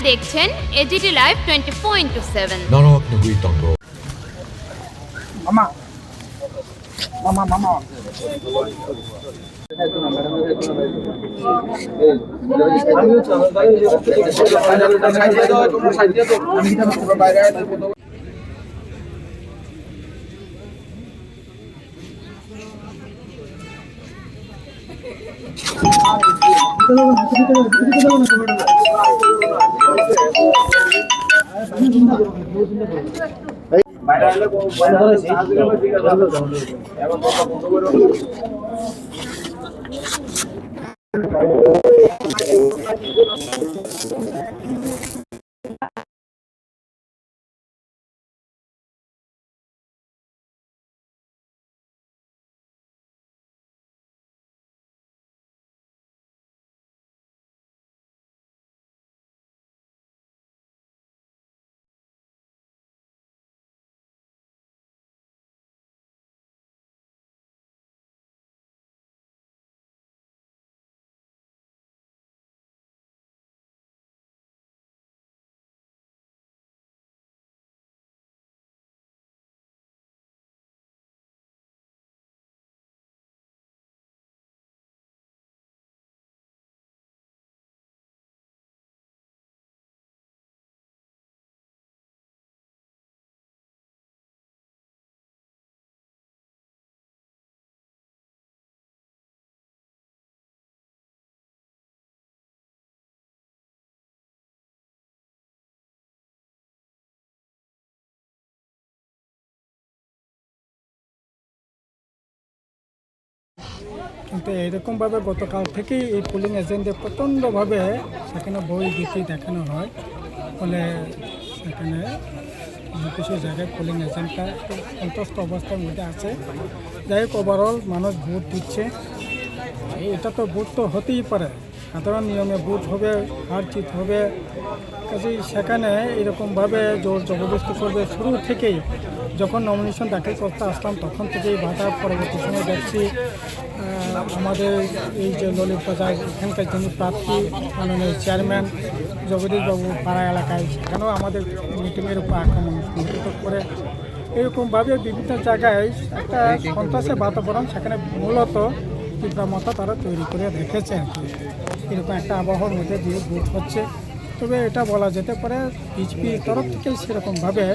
দেখছেন AGD live 24/7। মামা মামা মামা কিন্তু এরকমভাবে গতকাল থেকেই এই পোলিং এজেন্টদের প্রচণ্ডভাবে সেখানে বই ভীতি দেখানো হয়, ফলে সেখানে কিছু জায়গায় পোলিং এজেন্টটা সন্তুষ্ট অবস্থার মধ্যে আছে। যাই হোক, ওভারঅল মানুষ ভোট দিচ্ছে। এটা তো ভোট তো হতেই পারে, সাধারণ নিয়মে ভোট হবে, হার জিত হবে। কাজেই সেখানে এরকমভাবে জোর জবরদস্তি করবে শুরু থেকেই। যখন নমিনেশন দাখিল করতে আসলাম তখন থেকেই বাধা, পরবর্তী সময় দেখছি আমাদের এই যে ললিত বাজার এখানকার যিনি প্রার্থী মাননীয় চেয়ারম্যান জগদীশবাবু পাড়া এলাকায়, সেখানেও আমাদের মিটিংয়ের উপর আক্রমণ সংঘটিত করে এরকমভাবে বিভিন্ন জায়গায় একটা সন্ত্রাসের বাতাবরণ সেখানে মূলত তীব্রমতা তারা তৈরি করে রেখেছে আর কি। এরকম একটা আবহাওয়ার মধ্যে দিয়ে ভোট হচ্ছে। তবে এটা বলা যেতে পারে বিজেপির তরফ থেকে সেরকমভাবে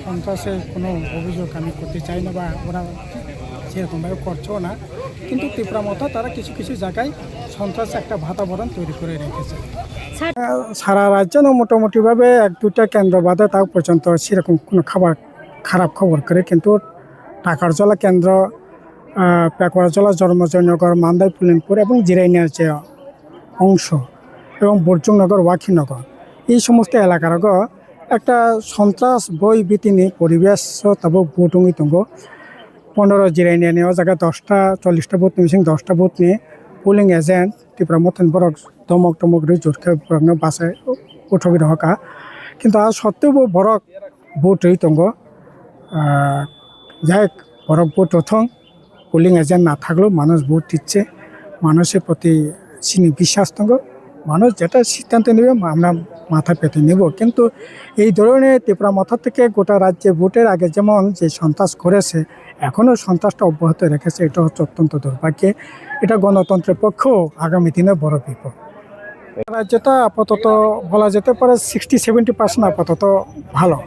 সন্ত্রাসের কোনো অভিযোগ আমি করতে চাই না, বা ওরা সেরকমভাবে করছেও না। কিন্তু তীব্রমতা তারা কিছু কিছু জায়গায় সন্ত্রাসের একটা বাতাবরণ তৈরি করে রেখেছে। সারা রাজ্যে মোটামুটিভাবে 1-2টা কেন্দ্র বাদে তাও পর্যন্ত সেরকম কোনো খারাপ খবর করে, কিন্তু টাকারজলা কেন্দ্র, পেকুয়ারজলা, জন্মজয়নগর, মান্দাই, পুলিনপুর এবং জিরাইনিয়ার যে অংশ এবং বর্জুংনগর, ওয়াকিনগর, এই সমস্ত এলাকার একটা সন্ত্রাস বই ভীতি নিয়ে পরিবেশ তবে ভোটঙ্গি তঙ্গ 15 জিরাইনিয়া নেওয়া জায়গায় 10টা 40টা ভোট নিয়ে 10টা ভোট নিয়ে পোলিং এজেন্ট তীব্র মতন বরক দমক টমক জোরকে বাসে উঠবি হকা, কিন্তু আর সত্ত্বেও বরক ভোট তঙ্গ। যাই বরক ভোট উঠং, পোলিং এজেন্ট না থাকলেও মানুষ ভোট দিচ্ছে। মানুষের প্রতি বিশ্বাস তঙ্গ, মানুষ যেটা সিদ্ধান্ত নেবে আমরা মাথা পেতে নেব। কিন্তু এই ধরনের তীব্রমতা থেকে গোটা রাজ্যে ভোটের আগে যেমন যে সন্ত্রাস করেছে, এখনও সন্ত্রাসটা অব্যাহত রেখেছে। এটা হচ্ছে অত্যন্ত দুর্ভাগ্য। এটা গণতন্ত্রের পক্ষেও আগামী দিনে বড় বিপদ। রাজ্যটা আপাতত বলা যেতে পারে 60-70% আপাতত ভালো।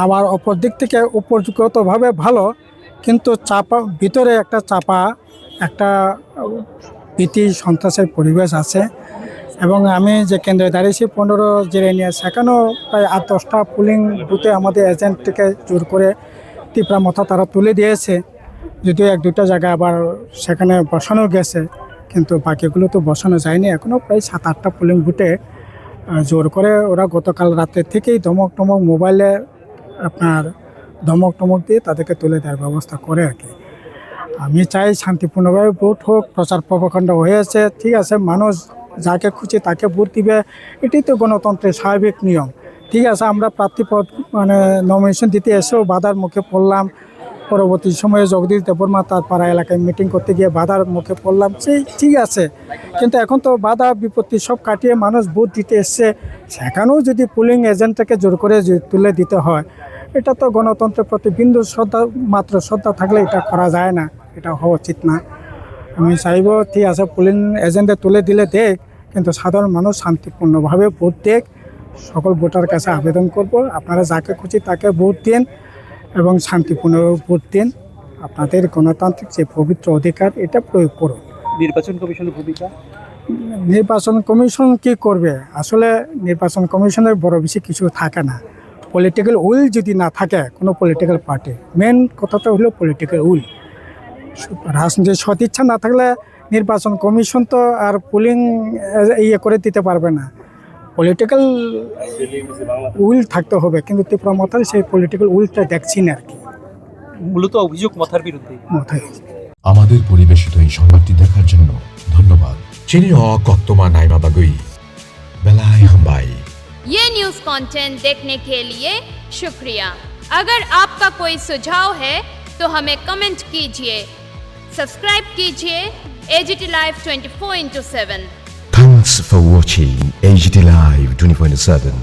আবার অপর দিক থেকে উপযুক্তভাবে ভালো, কিন্তু ভিতরে একটা ভীতি সন্ত্রাসের পরিবেশ আছে। এবং আমি যে কেন্দ্রে দাঁড়িয়েছি 15 জিরাইনিয়া, সেখানেও প্রায় 8-10টা পোলিং বুথে আমাদের এজেন্টকে জোর করে তীব্রমতা তারা তুলে দিয়েছে। যদিও 1-2টা জায়গা আবার সেখানে বসানো গেছে, কিন্তু বাকিগুলো তো বসানো যায়নি। এখনও প্রায় 7-8টা পোলিং বুথে জোর করে ওরা গতকাল রাতের থেকেই ধমক টমক মোবাইলে ধমক টমক দিয়ে তাদেরকে তুলে দেওয়ার ব্যবস্থা করে আর কি। আমি চাই শান্তিপূর্ণভাবে ভোট হোক। প্রচার প্রপাগান্ডা হয়েছে, ঠিক আছে, মানুষ যাকে খুঁজে তাকে ভোট দিবে, এটাই তো গণতন্ত্রের স্বাভাবিক নিয়ম। ঠিক আছে, আমরা প্রার্থী নমিনেশন দিতে এসেও বাধার মুখে পড়লাম, পরবর্তী সময়ে জগদীশ দেববর্মা তার পাড়া এলাকায় মিটিং করতে গিয়ে বাধার মুখে পড়লাম, সেই ঠিক আছে, কিন্তু এখন তো বাধা বিপত্তি সব কাটিয়ে মানুষ ভোট দিতে এসছে, সেখানেও যদি পোলিং এজেন্টটাকে জোর করে তুলে দিতে হয়, এটা তো গণতন্ত্রের প্রতি বিন্দু শ্রদ্ধা মাত্র শ্রদ্ধা থাকলে এটা করা যায় না, এটা হওয়া উচিত না। আমি চাইব ঠিক আছে পোলিং এজেন্টে তুলে দিলে দেখ, কিন্তু সাধারণ মানুষ শান্তিপূর্ণভাবে ভোট দেখ। সকল ভোটার কাছে আবেদন করব, আপনারা যাকে খুশি তাকে ভোট দিন এবং শান্তিপূর্ণভাবে ভোট দিন। আপনাদের গণতান্ত্রিক যে পবিত্র অধিকার এটা প্রয়োগ করুন। নির্বাচন কমিশনের ভূমিকা, নির্বাচন কমিশন কি করবে? আসলে নির্বাচন কমিশনের বড় বেশি কিছু থাকে না। পলিটিক্যাল উইল যদি না থাকে কোনো পলিটিক্যাল পার্টি, মেন কথাটা হলো পলিটিক্যাল উইল। রাজনীতির সদিচ্ছা না থাকলে নির্বাচন কমিশন তো আর পোলিং ইয়ে করে দিতে পারবে না। পলিটিক্যাল উইল থাকতে হবে, কিন্তু ত্রিপুরা মাথায় সেই পলিটিক্যাল উইলটা দেখছি না আর কি, মূলত অভিযোগ মাথার বিরুদ্ধে। মাথায়। আমাদের পরিবেশিত এই সংবাদটি দেখার জন্য ধন্যবাদ। চিনিও কক্তমা নাইমা বাগুই বেলাই হাম্বাই। ये न्यूज़ कंटेंट देखने के लिए शुक्रिया। अगर आपका कोई सुझाव है तो हमें कमेंट कीजिए, सब्सक्राइब कीजिए AGT Live 24/7। Thanks for watching AGT Live 24/7.